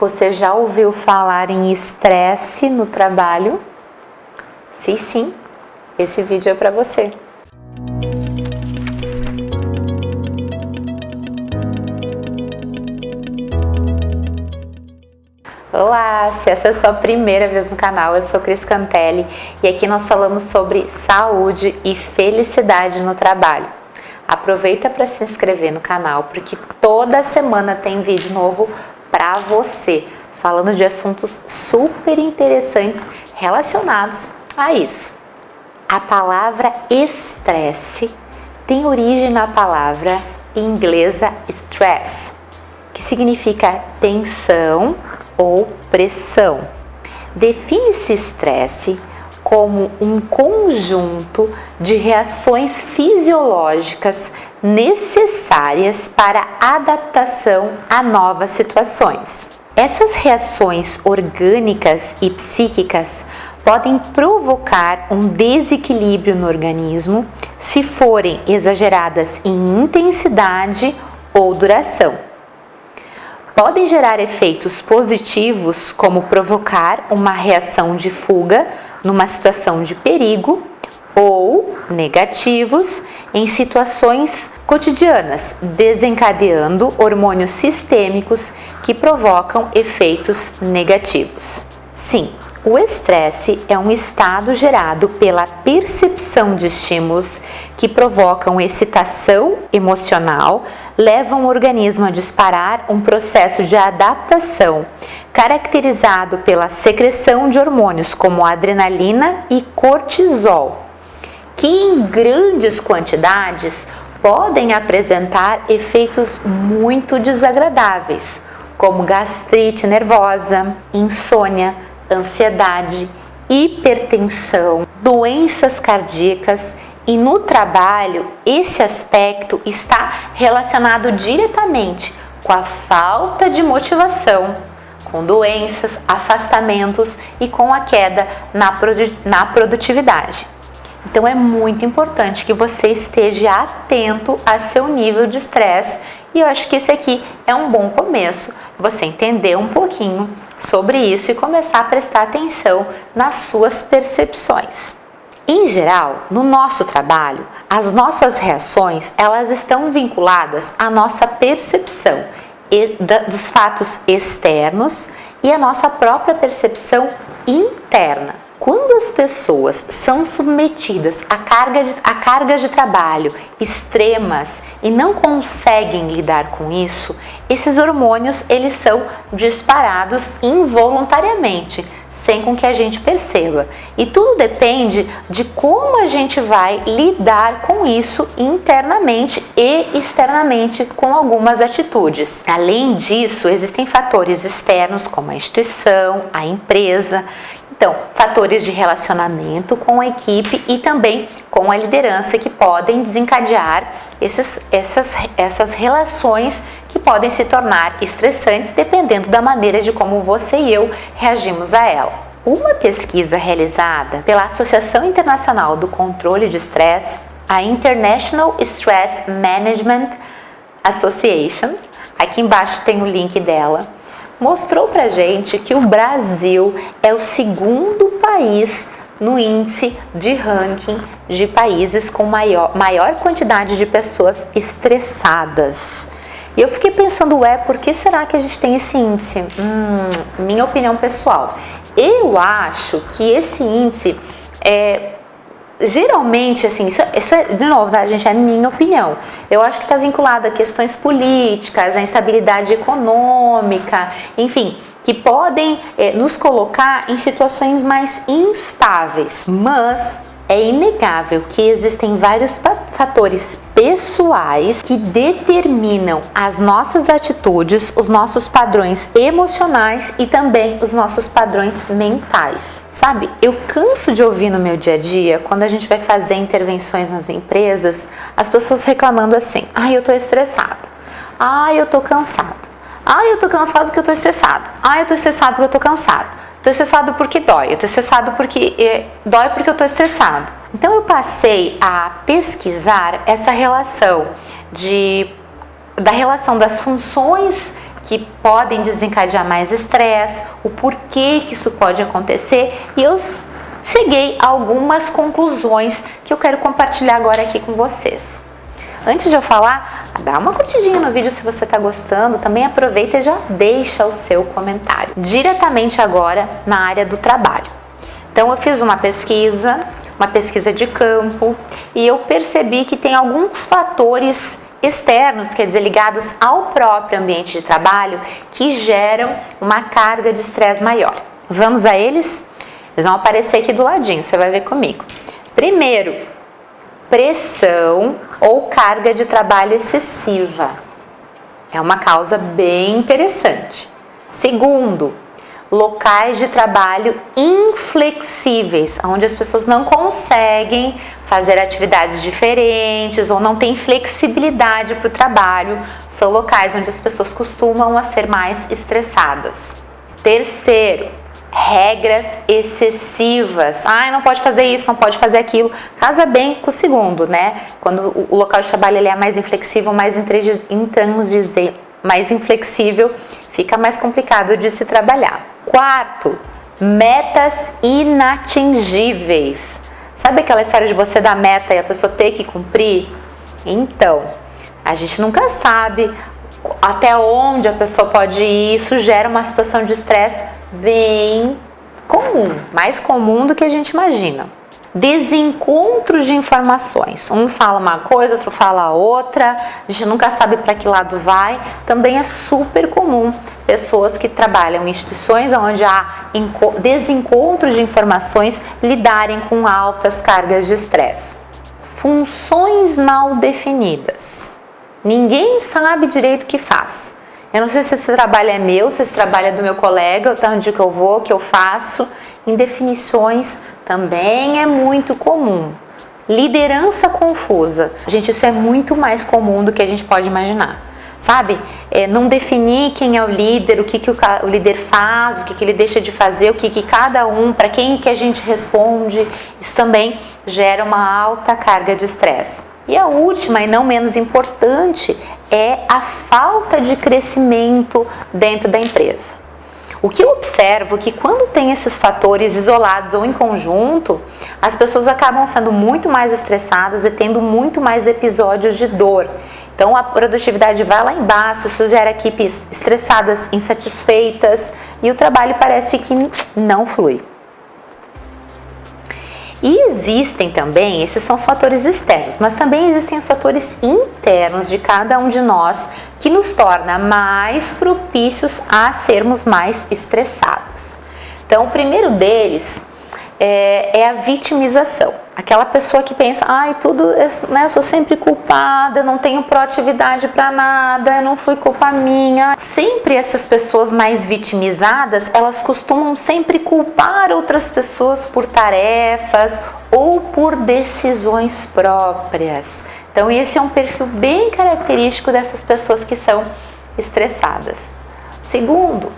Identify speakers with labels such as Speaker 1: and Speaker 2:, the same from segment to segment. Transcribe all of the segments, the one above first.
Speaker 1: Você já ouviu falar em estresse no trabalho? Sim, esse vídeo é para você. Olá, se essa é a sua primeira vez no canal, eu sou Cris Cantelli e aqui nós falamos sobre saúde e felicidade no trabalho. Aproveita para se inscrever no canal, porque toda semana tem vídeo novo para você, falando de assuntos super interessantes relacionados a isso. A palavra estresse tem origem na palavra inglesa stress, que significa tensão ou pressão. Define-se estresse como um conjunto de reações fisiológicas necessárias para adaptação a novas situações. Essas reações orgânicas e psíquicas podem provocar um desequilíbrio no organismo se forem exageradas em intensidade ou duração. Podem gerar efeitos positivos, como provocar uma reação de fuga numa situação de perigo, ou negativos em situações cotidianas, desencadeando hormônios sistêmicos que provocam efeitos negativos. Sim, o estresse é um estado gerado pela percepção de estímulos que provocam excitação emocional, levam o organismo a disparar um processo de adaptação caracterizado pela secreção de hormônios como adrenalina e cortisol, que em grandes quantidades podem apresentar efeitos muito desagradáveis, como gastrite nervosa, insônia, ansiedade, hipertensão, doenças cardíacas, e no trabalho esse aspecto está relacionado diretamente com a falta de motivação, com doenças, afastamentos e com a queda na produtividade. Então é muito importante que você esteja atento a seu nível de estresse e eu acho que esse aqui é um bom começo, você entender um pouquinho sobre isso e começar a prestar atenção nas suas percepções. Em geral, no nosso trabalho, as nossas reações, elas estão vinculadas à nossa percepção dos fatos externos e à nossa própria percepção interna. Quando as pessoas são submetidas a cargas de trabalho extremas e não conseguem lidar com isso, esses hormônios eles são disparados involuntariamente, sem com que a gente perceba. E tudo depende de como a gente vai lidar com isso internamente e externamente com algumas atitudes. Além disso, existem fatores externos como a instituição, a empresa. Então, fatores de relacionamento com a equipe e também com a liderança que podem desencadear essas relações que podem se tornar estressantes dependendo da maneira de como você e eu reagimos a ela. Uma pesquisa realizada pela Associação Internacional do Controle de Estresse, a International Stress Management Association, aqui embaixo tem o link dela, mostrou pra gente que o Brasil é o segundo país no índice de ranking de países com maior quantidade de pessoas estressadas. E eu fiquei pensando, por que será que a gente tem esse índice? Minha opinião pessoal. Eu acho que esse índice geralmente, assim, isso é, de novo, tá, gente, é minha opinião. Eu acho que está vinculado a questões políticas, a instabilidade econômica, enfim, que podem nos colocar em situações mais instáveis. Mas é inegável que existem vários fatores pessoais que determinam as nossas atitudes, os nossos padrões emocionais e também os nossos padrões mentais. Sabe, eu canso de ouvir no meu dia a dia, quando a gente vai fazer intervenções nas empresas, as pessoas reclamando assim: eu tô estressado, eu tô cansado, eu tô cansado porque eu tô estressado, eu tô estressado porque eu tô cansado. Estou estressado porque dói, eu estou estressado porque dói porque eu estou estressado. Então eu passei a pesquisar essa relação da relação das funções que podem desencadear mais estresse, o porquê que isso pode acontecer, e eu cheguei a algumas conclusões que eu quero compartilhar agora aqui com vocês. Antes de eu falar, dá uma curtidinha no vídeo se você está gostando, também aproveita e já deixa o seu comentário. Diretamente agora na área do trabalho. Então eu fiz uma pesquisa de campo, e eu percebi que tem alguns fatores externos, quer dizer, ligados ao próprio ambiente de trabalho, que geram uma carga de estresse maior. Vamos a eles? Eles vão aparecer aqui do ladinho, você vai ver comigo. Primeiro, pressão ou carga de trabalho excessiva. É uma causa bem interessante. Segundo, locais de trabalho inflexíveis, onde as pessoas não conseguem fazer atividades diferentes ou não têm flexibilidade para o trabalho. São locais onde as pessoas costumam a ser mais estressadas. Terceiro, regras excessivas. Não pode fazer isso, não pode fazer aquilo. Casa bem com o segundo, né? Quando o local de trabalho ele é mais inflexível, mais intransigente, mais inflexível, fica mais complicado de se trabalhar. Quarto, metas inatingíveis. Sabe aquela história de você dar meta e a pessoa ter que cumprir? Então, a gente nunca sabe até onde a pessoa pode ir. Isso gera uma situação de estresse bem comum, mais comum do que a gente imagina. Desencontros de informações. Um fala uma coisa, outro fala outra, a gente nunca sabe para que lado vai. Também é super comum pessoas que trabalham em instituições onde há desencontros de informações lidarem com altas cargas de estresse. Funções mal definidas. Ninguém sabe direito o que faz. Eu não sei se esse trabalho é meu, se esse trabalho é do meu colega, onde que eu vou, o que eu faço. Indefinições também é muito comum. Liderança confusa. Gente, isso é muito mais comum do que a gente pode imaginar. Sabe? Não definir quem é o líder, o que o líder faz, o que ele deixa de fazer, o que cada um, para quem que a gente responde. Isso também gera uma alta carga de estresse. E a última e não menos importante é a falta de crescimento dentro da empresa. O que eu observo é que quando tem esses fatores isolados ou em conjunto, as pessoas acabam sendo muito mais estressadas e tendo muito mais episódios de dor. Então a produtividade vai lá embaixo, isso gera equipes estressadas, insatisfeitas e o trabalho parece que não flui. E existem também, esses são os fatores externos, mas também existem os fatores internos de cada um de nós que nos torna mais propícios a sermos mais estressados. Então, o primeiro deles é a vitimização. Aquela pessoa que pensa, eu sou sempre culpada, não tenho proatividade para nada, não foi culpa minha. Sempre essas pessoas mais vitimizadas, elas costumam sempre culpar outras pessoas por tarefas ou por decisões próprias. Então esse é um perfil bem característico dessas pessoas que são estressadas. Segundo,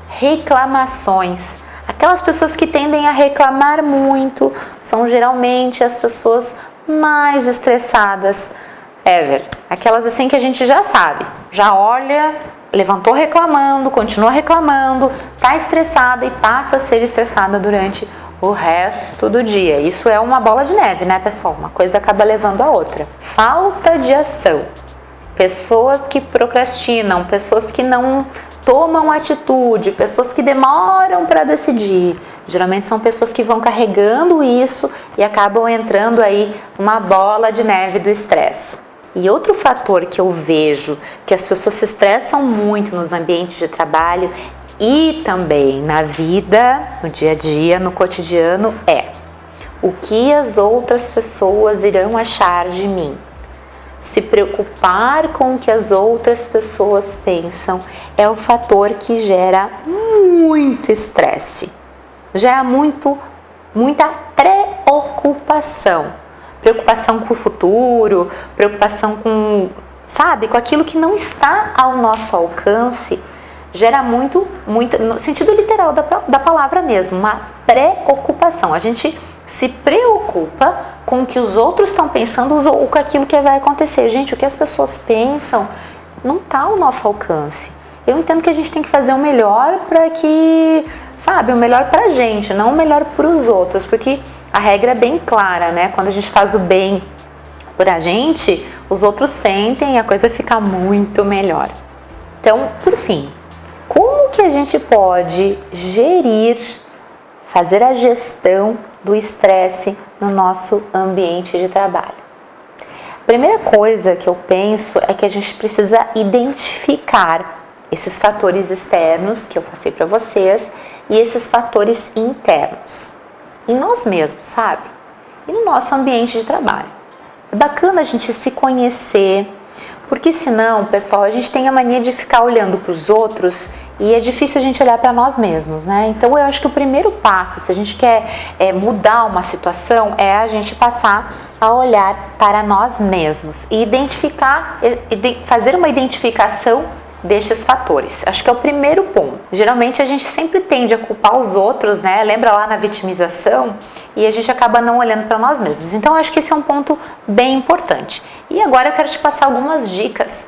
Speaker 1: reclamações. Aquelas pessoas que tendem a reclamar muito são geralmente as pessoas mais estressadas ever. Aquelas assim que a gente já sabe, já olha, levantou reclamando, continua reclamando, tá estressada e passa a ser estressada durante o resto do dia. Isso é uma bola de neve, né, pessoal? Uma coisa acaba levando a outra. Falta de ação. Pessoas que procrastinam, pessoas que não tomam atitude, pessoas que demoram para decidir. Geralmente são pessoas que vão carregando isso e acabam entrando aí numa bola de neve do estresse. E outro fator que eu vejo que as pessoas se estressam muito nos ambientes de trabalho e também na vida, no dia a dia, no cotidiano é o que as outras pessoas irão achar de mim. Se preocupar com o que as outras pessoas pensam é o fator que gera muito estresse, gera muita preocupação. Preocupação com o futuro, preocupação com aquilo que não está ao nosso alcance, gera muito, no sentido literal da palavra mesmo, uma preocupação. A gente se preocupa com o que os outros estão pensando ou com aquilo que vai acontecer. Gente, o que as pessoas pensam não está ao nosso alcance. Eu entendo que a gente tem que fazer o melhor para que, sabe, o melhor pra gente, não o melhor pros outros, porque a regra é bem clara, né? Quando a gente faz o bem por a gente, os outros sentem e a coisa fica muito melhor. Então, por fim, como que a gente pode fazer a gestão do estresse no nosso ambiente de trabalho? A primeira coisa que eu penso é que a gente precisa identificar esses fatores externos que eu passei para vocês e esses fatores internos em nós mesmos, sabe? E no nosso ambiente de trabalho. É bacana a gente se conhecer, porque senão, pessoal, a gente tem a mania de ficar olhando para os outros e é difícil a gente olhar para nós mesmos, né? Então eu acho que o primeiro passo, se a gente quer mudar uma situação, é a gente passar a olhar para nós mesmos e fazer uma identificação destes fatores. Acho que é o primeiro ponto. Geralmente a gente sempre tende a culpar os outros, né? Lembra lá na vitimização? E a gente acaba não olhando para nós mesmos. Então acho que esse é um ponto bem importante. E agora eu quero te passar algumas dicas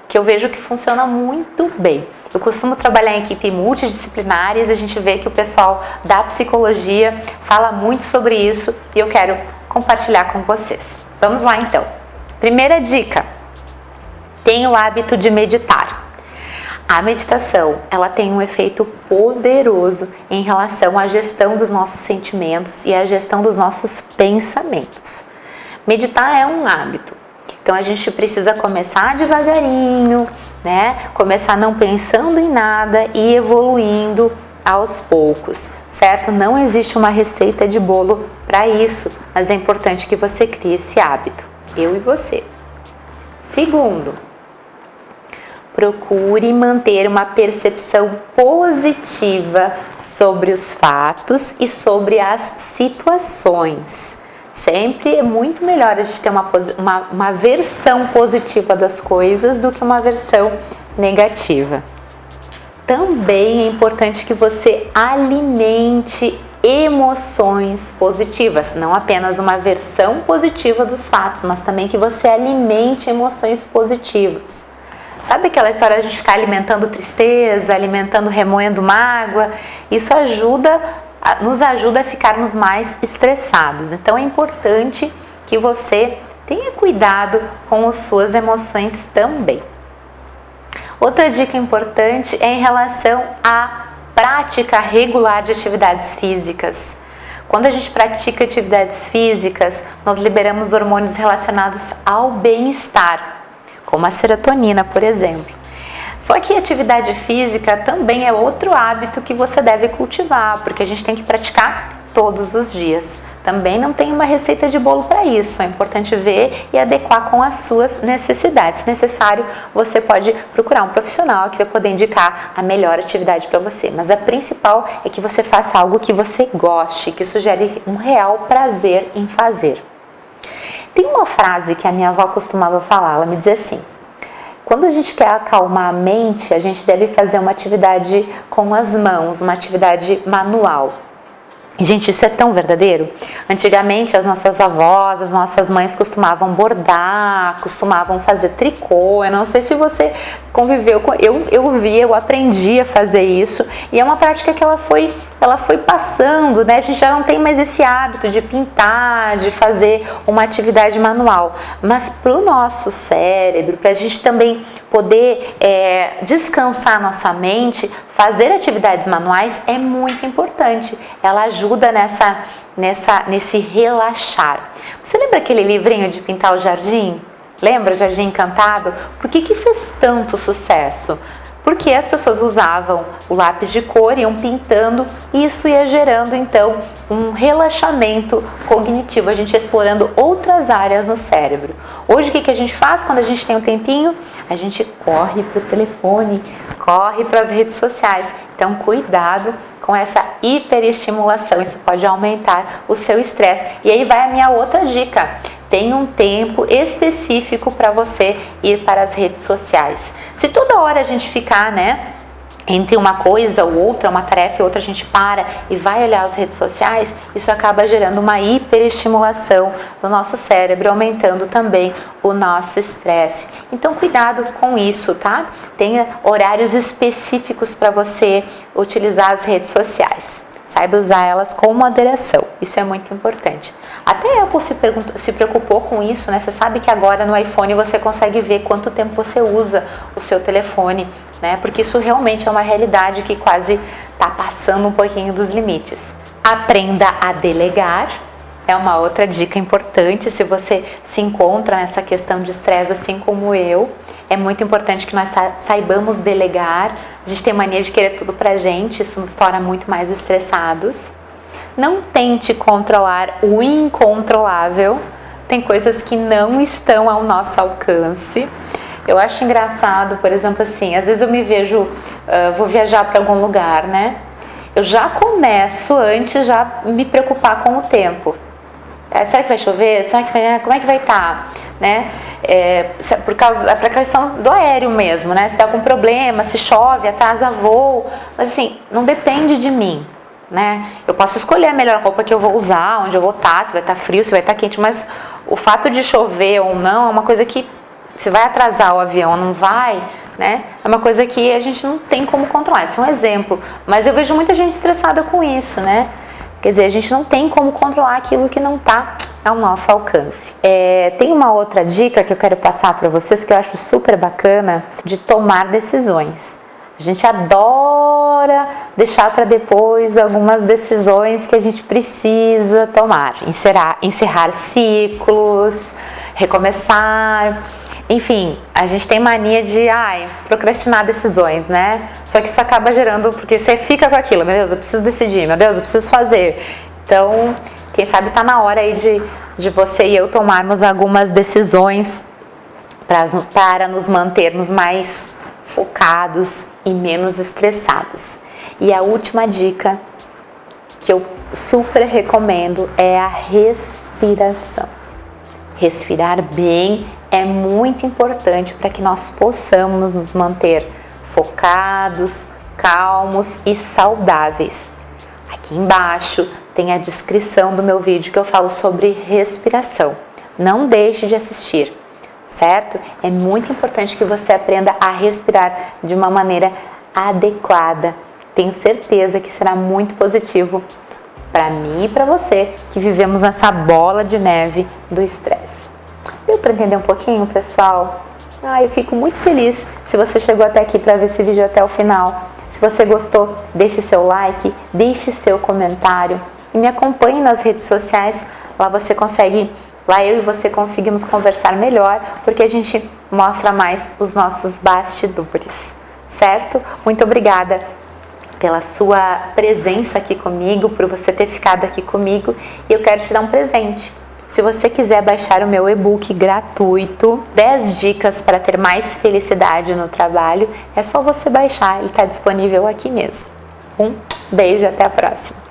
Speaker 1: que eu vejo que funciona muito bem. Eu costumo trabalhar em equipe multidisciplinares, a gente vê que o pessoal da psicologia fala muito sobre isso e eu quero compartilhar com vocês. Vamos lá então. Primeira dica: tenha o hábito de meditar. A meditação, ela tem um efeito poderoso em relação à gestão dos nossos sentimentos e à gestão dos nossos pensamentos. Meditar é um hábito. Então a gente precisa começar devagarinho, né? Começar não pensando em nada e evoluindo aos poucos, certo? Não existe uma receita de bolo para isso, mas é importante que você crie esse hábito, eu e você. Segundo, procure manter uma percepção positiva sobre os fatos e sobre as situações. Sempre é muito melhor a gente ter uma versão positiva das coisas do que uma versão negativa. Também é importante que você alimente emoções positivas, não apenas uma versão positiva dos fatos, mas também que você alimente emoções positivas. Sabe aquela história de a gente ficar alimentando tristeza, remoendo mágoa? Isso nos ajuda a ficarmos mais estressados. Então é importante que você tenha cuidado com as suas emoções também. Outra dica importante é em relação à prática regular de atividades físicas. Quando a gente pratica atividades físicas, nós liberamos hormônios relacionados ao bem-estar, como a serotonina, por exemplo. Só que a atividade física também é outro hábito que você deve cultivar, porque a gente tem que praticar todos os dias. Também não tem uma receita de bolo para isso, é importante ver e adequar com as suas necessidades. Se necessário, você pode procurar um profissional que vai poder indicar a melhor atividade para você. Mas a principal é que você faça algo que você goste, que sugere um real prazer em fazer. Tem uma frase que a minha avó costumava falar, ela me dizia assim: quando a gente quer acalmar a mente, a gente deve fazer uma atividade com as mãos, uma atividade manual. Gente, isso é tão verdadeiro. Antigamente, as nossas avós, as nossas mães costumavam bordar, costumavam fazer tricô. Eu não sei se você conviveu com... Eu aprendi a fazer isso. E é uma prática que ela foi passando, né? A gente já não tem mais esse hábito de pintar, de fazer uma atividade manual. Mas para o nosso cérebro, para a gente também poder descansar nossa mente, fazer atividades manuais é muito importante. Ela ajuda nesse relaxar. Você lembra aquele livrinho de pintar o jardim? Lembra o Jardim Encantado? Por que fez tanto sucesso? Porque as pessoas usavam o lápis de cor, iam pintando e isso ia gerando então um relaxamento cognitivo, a gente ia explorando outras áreas no cérebro. Hoje o que a gente faz quando a gente tem um tempinho? A gente corre para o telefone, corre para as redes sociais. Então cuidado com essa hiperestimulação, isso pode aumentar o seu estresse. E aí vai a minha outra dica: tem um tempo específico para você ir para as redes sociais. Se toda hora a gente ficar, entre uma coisa ou outra, uma tarefa e outra, a gente para e vai olhar as redes sociais, isso acaba gerando uma hiperestimulação do nosso cérebro, aumentando também o nosso estresse. Então, cuidado com isso, tá? Tenha horários específicos para você utilizar as redes sociais. Saiba usar elas com moderação, isso é muito importante. Até a Apple se preocupou com isso, né? Você sabe que agora no iPhone você consegue ver quanto tempo você usa o seu telefone, né? Porque isso realmente é uma realidade que quase está passando um pouquinho dos limites. Aprenda a delegar. É uma outra dica importante. Se você se encontra nessa questão de estresse assim como eu, é muito importante que nós saibamos delegar. A gente tem mania de querer tudo pra gente, isso nos torna muito mais estressados. Não tente controlar o incontrolável. Tem coisas que não estão ao nosso alcance. Eu acho engraçado, por exemplo, assim, às vezes eu me vejo, vou viajar para algum lugar, né? Eu já começo antes já me preocupar com o tempo. Será que vai chover? Será que vai, como é que vai estar? Né? Para a questão do aéreo mesmo, né? Se dá algum problema, se chove, atrasa voo. Mas assim, não depende de mim, né? Eu posso escolher a melhor roupa que eu vou usar, onde eu vou estar, se vai estar frio, se vai estar quente, mas o fato de chover ou não é uma coisa que, se vai atrasar o avião ou não vai, né? É uma coisa que a gente não tem como controlar. Esse é um exemplo. Mas eu vejo muita gente estressada com isso, né? Quer dizer, a gente não tem como controlar aquilo que não está ao nosso alcance. Tem uma outra dica que eu quero passar para vocês que eu acho super bacana, de tomar decisões. A gente adora deixar para depois algumas decisões que a gente precisa tomar. Encerrar ciclos, recomeçar. Enfim, a gente tem mania de procrastinar decisões, né? Só que isso acaba gerando, porque você fica com aquilo, meu Deus, eu preciso decidir, meu Deus, eu preciso fazer. Então, quem sabe tá na hora aí de você e eu tomarmos algumas decisões para nos mantermos mais focados e menos estressados. E a última dica que eu super recomendo é a respiração. Respirar bem é muito importante para que nós possamos nos manter focados, calmos e saudáveis. Aqui embaixo tem a descrição do meu vídeo que eu falo sobre respiração. Não deixe de assistir, certo? É muito importante que você aprenda a respirar de uma maneira adequada. Tenho certeza que será muito positivo para mim e para você que vivemos nessa bola de neve do estresse. Deu para entender um pouquinho, pessoal? Eu fico muito feliz se você chegou até aqui para ver esse vídeo até o final. Se você gostou, deixe seu like, deixe seu comentário e me acompanhe nas redes sociais. Lá eu e você conseguimos conversar melhor, porque a gente mostra mais os nossos bastidores, certo? Muito obrigada pela sua presença aqui comigo, por você ter ficado aqui comigo, e eu quero te dar um presente. Se você quiser baixar o meu e-book gratuito, 10 dicas para ter mais felicidade no trabalho, é só você baixar, ele está disponível aqui mesmo. Um beijo, até a próxima!